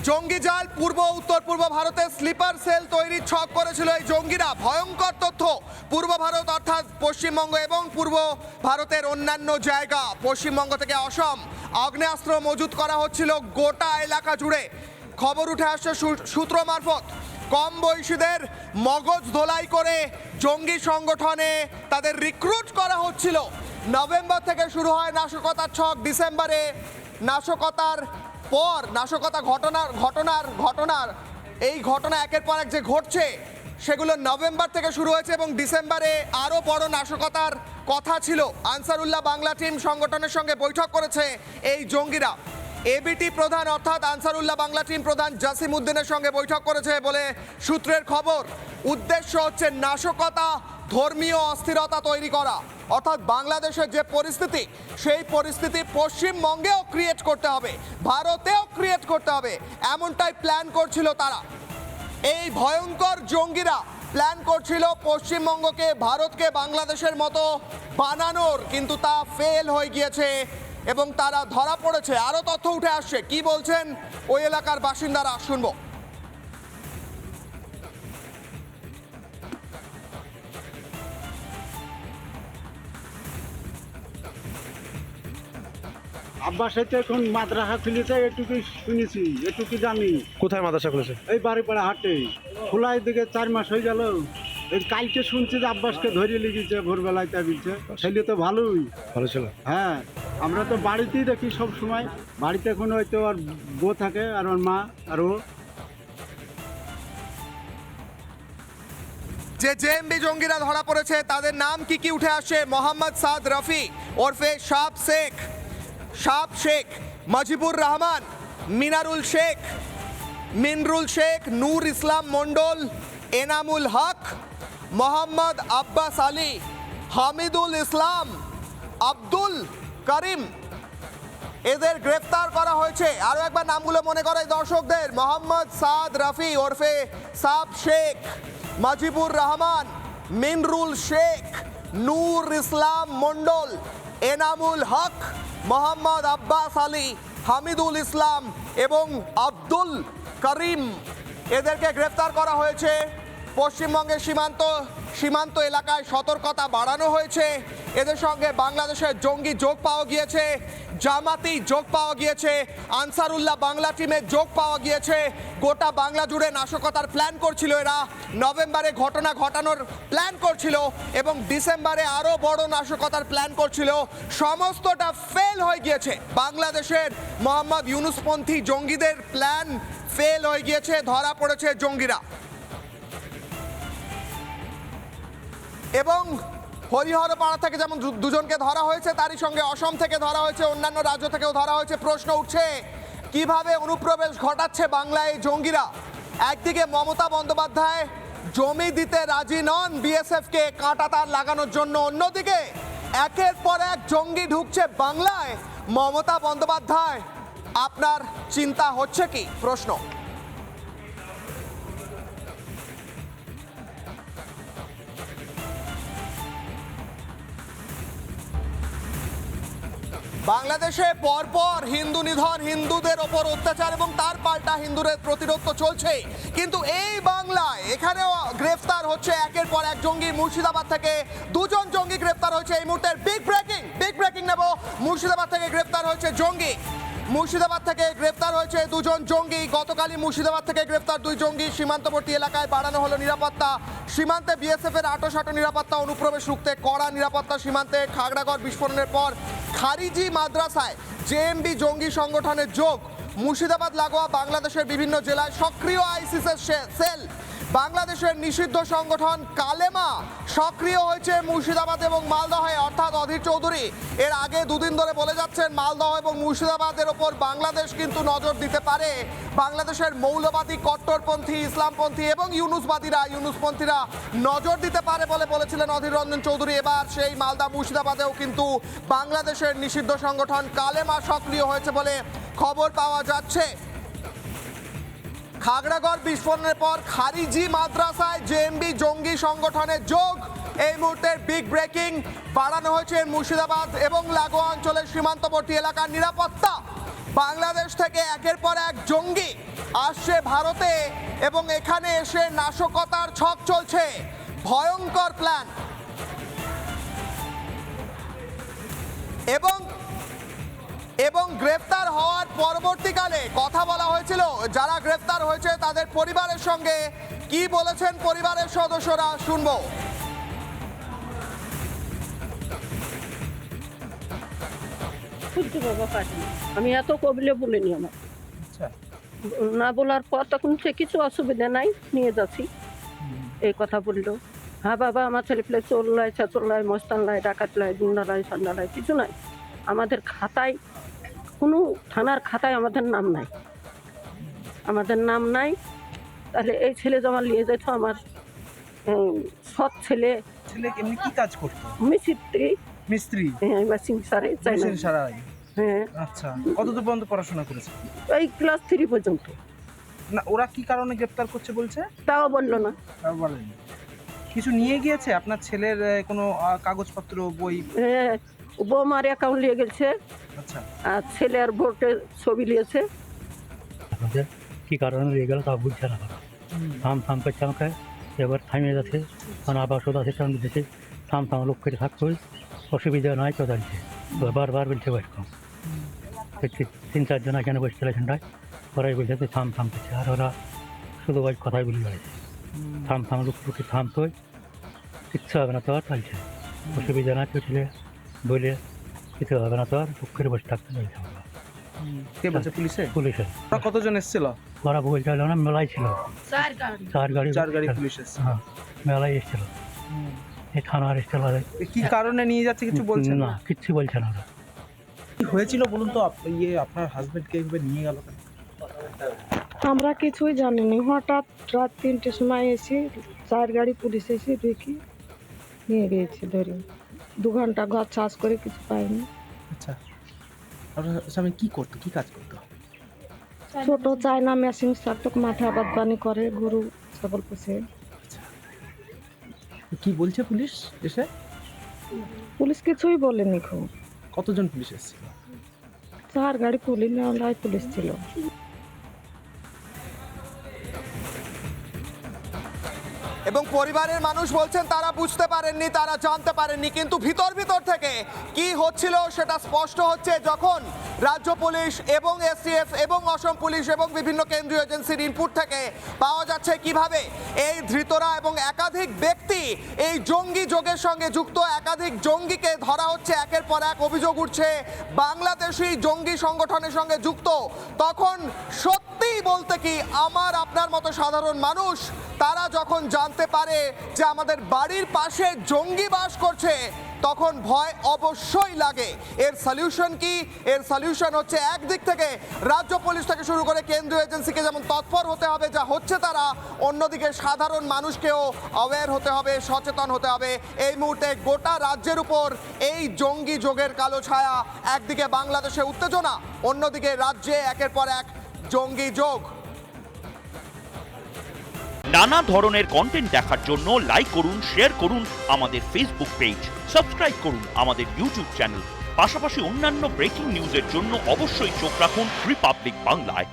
জঙ্গি জাল পূর্ব উত্তর পূর্ব ভারতে স্লিপার সেল তৈরির ছক করেছিল এই জঙ্গিরা। ভয়ঙ্কর তথ্য, পূর্ব ভারত অর্থাৎ পশ্চিমবঙ্গ এবং পূর্ব ভারতের অন্যান্য জায়গা, পশ্চিমবঙ্গ থেকে অসম আগ্নেয়াস্ত্র মজুত করা হচ্ছিল গোটা এলাকা জুড়ে। খবর উঠে আসছে সূত্র মারফত। কম বয়সীদের মগজ ধোলাই করে জঙ্গি সংগঠনে তাদের রিক্রুট করা হচ্ছিল। নভেম্বর থেকে শুরু হয় নাশকতার ছক, ডিসেম্বরে নাশকতার পর নাশকতা ঘটনার এই ঘটনা একের পর এক যে ঘটছে সেগুলো নভেম্বর থেকে শুরু হয়েছে এবং ডিসেম্বরে আরও বড় নাশকতার কথা ছিল। আনসারুল্লাহ বাংলা টিম সংগঠনের সঙ্গে বৈঠক করেছে এই জঙ্গিরা। এবিটি প্রধান অর্থাৎ আনসারুল্লাহ বাংলা টিম প্রধান জাসিম উদ্দিনের সঙ্গে বৈঠক করেছে বলে সূত্রের খবর। উদ্দেশ্য হচ্ছে নাশকতা, ধর্মীয় অস্থিরতা তৈরি করা, অর্থাৎ বাংলাদেশের যে পরিস্থিতি সেই পরিস্থিতি পশ্চিমবঙ্গেও ক্রিয়েট করতে হবে, ভারতেও ক্রিয়েট করতে হবে, এমনটাই প্ল্যান করছিল তারা। এই ভয়ঙ্কর জঙ্গিরা প্ল্যান করছিল পশ্চিমবঙ্গকে ভারতকে বাংলাদেশের মতো বানানোর, কিন্তু তা ফেল হয়ে গিয়েছে এবং তারা ধরা পড়েছে। আরও তথ্য উঠে আসছে, কি বলছেন ওই এলাকার বাসিন্দারা শুনবো। আব্বাস হয়তো এখন মাদ্রাসা খুলেছে, এটুকু শুনেছি, এটুকু জানি। কোথায় মাদ্রাসা খুলেছে? এই বাড়িপাড়া হাটে খোলায় দিকে 4 মাস হয়ে গেল। এই কালকে শুনছি যে আব্বাসকে ধরিয়ে লিখেছে ভোরবেলায়, তা বলছে ছেলে তো ভালোই ভালো ছিল। হ্যাঁ, আমরা তো বাড়িতেই দেখি সব সময়। বাড়িতে এখন হয়তো আর বউ থাকে আর ওর মা আর ও। যে জেএমবি জঙ্গিরা ধরা পড়েছে তাদের নাম কি কি উঠে আসে? মোহাম্মদ সাদ রফি ওরফে সাব শেখ, মজিবুর রহমান, মিনারুল শেখ, মিনরুল শেখ, নূর ইসলাম মন্ডল, এনামুল হক, মোহাম্মদ আব্বাস আলী, হামিদুল ইসলাম, আব্দুল করিম। এদের গ্রেফতার করা হয়েছে। আরও একবার নামগুলো মনে করাই দর্শকদের। মোহাম্মদ সাদ রফি ওরফে সাব শেখ, মজিবুর রহমান, মিনরুল শেখ, নূর ইসলাম মন্ডল, এনামুল হক, মোহাম্মদ আব্বাস আলী, হামিদুল ইসলাম এবং আব্দুল করিম। এদেরকে গ্রেফতার করা হয়েছে। পশ্চিমবঙ্গের সীমান্ত এলাকায় সতর্কতা বাড়ানো হয়েছে। এদের সঙ্গে বাংলাদেশের জঙ্গি যোগ পাওয়া গিয়েছে, জামাতি যোগ পাওয়া গিয়েছে, আনসারুল্লাহ বাংলা টিমের যোগ পাওয়া গিয়েছে। গোটা বাংলা জুড়ে নাশকতার প্ল্যান করছিল এরা। নভেম্বরে ঘটনা ঘটানোর প্ল্যান করছিল এবং ডিসেম্বরে আরও বড় নাশকতার প্ল্যান করছিল। সমস্তটা ফেল হয়ে গিয়েছে। বাংলাদেশের মোহাম্মদ ইউনুসপন্থী জঙ্গিদের প্ল্যান ফেল হয়ে গিয়েছে, ধরা পড়েছে জঙ্গিরা। এবং হরিহরপাড়া থেকে যেমন দুজনকে ধরা হয়েছে, তারই সঙ্গে অসম থেকে ধরা হয়েছে, অন্যান্য রাজ্য থেকেও ধরা হয়েছে। প্রশ্ন উঠছে কিভাবে অনুপ্রবেশ ঘটাচ্ছে বাংলায় এই জঙ্গিরা। একদিকে মমতা বন্দ্যোপাধ্যায় জমি দিতে রাজি নন বিএসএফকে কাঁটা তার লাগানোর জন্য, অন্যদিকে একের পর এক জঙ্গি ঢুকছে বাংলায়। মমতা বন্দ্যোপাধ্যায়, আপনার চিন্তা হচ্ছে কি? প্রশ্ন। বাংলাদেশে পরপর হিন্দু নিধন, হিন্দুদের ওপর অত্যাচার এবং তার পাল্টা হিন্দুদের প্রতিরোধ তো চলছে, কিন্তু এই বাংলায় এখানেও গ্রেফতার হচ্ছে একের পর এক জঙ্গি। মুর্শিদাবাদ থেকে 2 জন জঙ্গি গ্রেফতার হয়েছে এই মুহূর্তের। বিগ ব্রেকিং নেব। মুর্শিদাবাদ থেকে গ্রেফতার হয়েছে জঙ্গি। মুর্শিদাবাদ থেকে গ্রেফতার হয়েছে 2 জন জঙ্গি। গতকালই মুর্শিদাবাদ থেকে গ্রেফতার 2 জঙ্গি। সীমান্তবর্তী এলাকায় বাড়ানো হলো নিরাপত্তা। সীমান্তে বিএসএফের আঁটোসাঁটো নিরাপত্তা, অনুপ্রবেশ রুখতে কড়া নিরাপত্তা। সীমান্তে খাগড়াগড় বিস্ফোরণের পর খারিজি মাদ্রাসায় জেএমবি জঙ্গি সংগঠনের যোগ। মুর্শিদাবাদ লাগোয়া বাংলাদেশের বিভিন্ন জেলায় সক্রিয় আইসিসের সেল। বাংলাদেশের নিষিদ্ধ সংগঠন কালেমা সক্রিয় হয়েছে মুর্শিদাবাদ এবং মালদহে, অর্থাৎ অধীর চৌধুরী এর আগে 2 দিন ধরে বলে যাচ্ছেন মালদহ এবং মুর্শিদাবাদের ওপর বাংলাদেশ কিন্তু নজর দিতে পারে। বাংলাদেশের মৌলবাদী, কট্টরপন্থী, ইসলামপন্থী এবং ইউনুসপন্থীরা নজর দিতে পারে বলে বলেছিলেন অধীর রঞ্জন চৌধুরী। এবার সেই মালদা মুর্শিদাবাদেও কিন্তু বাংলাদেশের নিষিদ্ধ সংগঠন কালেমা সক্রিয় হয়েছে বলে খবর পাওয়া যাচ্ছে। খাগড়াগড় বিস্ফোরণের পর খারিজি মাদ্রাসায় জেএমবি জঙ্গি সংগঠনের যোগ। এই মুহূর্তের বিগ ব্রেকিং, বাড়ানো হয়েছে মুর্শিদাবাদ এবং লাগোয়া অঞ্চলের সীমান্তবর্তী এলাকার নিরাপত্তা। বাংলাদেশ থেকে একের পর এক জঙ্গি আসছে ভারতে এবং এখানে এসে নাশকতার ছক চলছে। ভয়ঙ্কর প্ল্যান। এবং গ্রেফতার হওয়ার পরবর্তীকালে কথা বলা হয়েছিল, যারা গ্রেফতার হয়েছে তাদের পরিবারের সঙ্গে কি বলেছেন পরিবারের সদস্যরা শুনবো। বুঝতে বাবা পারিনি, আমি এত কবলে বলিনি আমার না বলার পর তখন সে কিছু অসুবিধা নাই, নিয়ে যাচ্ছি এই কথা বললো। হ্যাঁ বাবা, আমার ছেলে পেলে চোরলাই ছাচোরলাই মস্তানলাই ডাকাতলাই গুন্ডালাই সান্ডালাই কিছু নাই। আমাদের খাতায় কোনো থানার খাতায় আমাদের নাম নাই, আমাদের নাম নাই। তাহলে এই ছেলে যখন নিয়ে যেত আমার সৎ ছেলে এমনি কি কাজ করতো? মিস্ত্রি। হ্যাঁ, মেশিন সারে চাই না। সারাই। হ্যাঁ। আচ্ছা, কতদূর পর্যন্ত পড়াশোনা করেছে? এই ক্লাস 3 পর্যন্ত। না, ওরা কি কারণে গ্রেফতার করছে বলছে? তাও বললো না। তাও বলেনি। কিছু নিয়ে গিয়েছে আপনার ছেলের কোনো কাগজপত্র বই? হ্যাঁ, বৌমার অ্যাকাউন্ট নিয়ে গেছে। আচ্ছা। আর ছেলের ভোটের ছবি নিয়েছে। আমাদের কী কারণে নিয়ে গেল তা বুঝছে না। থাম করছে আমাকে, এবার থামিয়ে যাচ্ছে, মানে আবার সোজা সেখান দিয়েছে, থাম লোক করে থাকতে অসুবিধা নয় তো জানছে। বারবার বলছে এরকম। 3-4 জন এখানে বসছিল এখানটায়, ওরাই বলছে যে থাম করছে, আর ওরা শুধু ওই কথাই বলে বেড়েছে, থাম লোককে থামতো, কিচ্ছু হবে না তো আর চাইছে, অসুবিধা না তো ছেলে বলে কিছু হবে না তো আর, বুক করে বসে থাকতে চাইছে আমরা। কে বলছে? পুলিশে? পুলিশে। ওরা কতজন এসেছিল? ওরা বলছিল না, মেলাই ছিল, 4 গাড়ি পুলিশ এসেছে। হ্যাঁ, মেলাই এসেছিল, এই থানার এসেছিল। কি কারণে নিয়ে যাচ্ছে কিছু বলছে না, কিচ্ছু বলছে না ওরা। কি হয়েছিল বলুন তো, আপনার হাজবেন্ডকে এইভাবে নিয়ে গেল কেন? আমরা কিছুই জানিনি, হঠাৎ রাত 3টের সময় এসে 4 গাড়ি পুলিশ এসে দেখি নিয়ে গিয়েছে ধরে। 2 ঘন্টা ঘর চাষ করে কিছু পাইনি। আচ্ছা, আপনার স্বামী কি করতো, কি কাজ করতো? ছোট চায়না মেশিন সার্টক মাঠে আবাদ বানি করে, গরু ছাগল পোষে। কি বলছে পুলিশ এসে? পুলিশ কিছুই বলেনি। খুব কতজন পুলিশ এসেছিল? 4 গাড়ি পুলিশ ছিল। এবং পরিবারের মানুষ বলছেন তারা বুঝতে পারেননি, তারা জানতে পারেননি, কিন্তু ভিতর থেকে কি হচ্ছিল সেটা স্পষ্ট হচ্ছে যখন রাজ্য পুলিশ এবং এসটিএফ এবং অসম পুলিশ এবং বিভিন্ন কেন্দ্রীয় এজেন্সির ইনপুট থেকে পাওয়া যাচ্ছে কিভাবে এই ধৃতরা এবং একাধিক ব্যক্তি এই জঙ্গি যোগের সঙ্গে যুক্ত, একাধিক জঙ্গিকে ধরা হচ্ছে, একের পর এক অভিযোগ উঠছে বাংলাদেশি জঙ্গি সংগঠনের সঙ্গে যুক্ত। তখন সত্যিই বলতে কি আমার আপনার মতো সাধারণ মানুষ তারা যখন জানতে পারে যে আমাদের বাড়ির পাশে জঙ্গি বাস করছে, তখন ভয় অবশ্যই লাগে। এর সলিউশন কি? এর সলিউশন হচ্ছে একদিক থেকে রাজ্য পুলিশ থেকে শুরু করে কেন্দ্রীয় এজেন্সিকে যেমন তৎপর হতে হবে যা হচ্ছে তারা, অন্যদিকে সাধারণ মানুষকেও অ্যাওয়্যার হতে হবে, সচেতন হতে হবে। এই মুহূর্তে গোটা রাজ্যের উপর এই জঙ্গি যোগের কালো ছায়া, একদিকে বাংলাদেশে উত্তেজনা, অন্যদিকে রাজ্যে একের পর এক জঙ্গি যোগ। নানা ধরনের কন্টেন্ট দেখার জন্য লাইক করুন, শেয়ার করুন আমাদের ফেসবুক পেজ, সাবস্ক্রাইব করুন আমাদের ইউটিউব চ্যানেল। পাশাপাশি অন্যান্য ব্রেকিং নিউজের জন্য অবশ্যই চোখ রাখুন রিপাবলিক বাংলায়।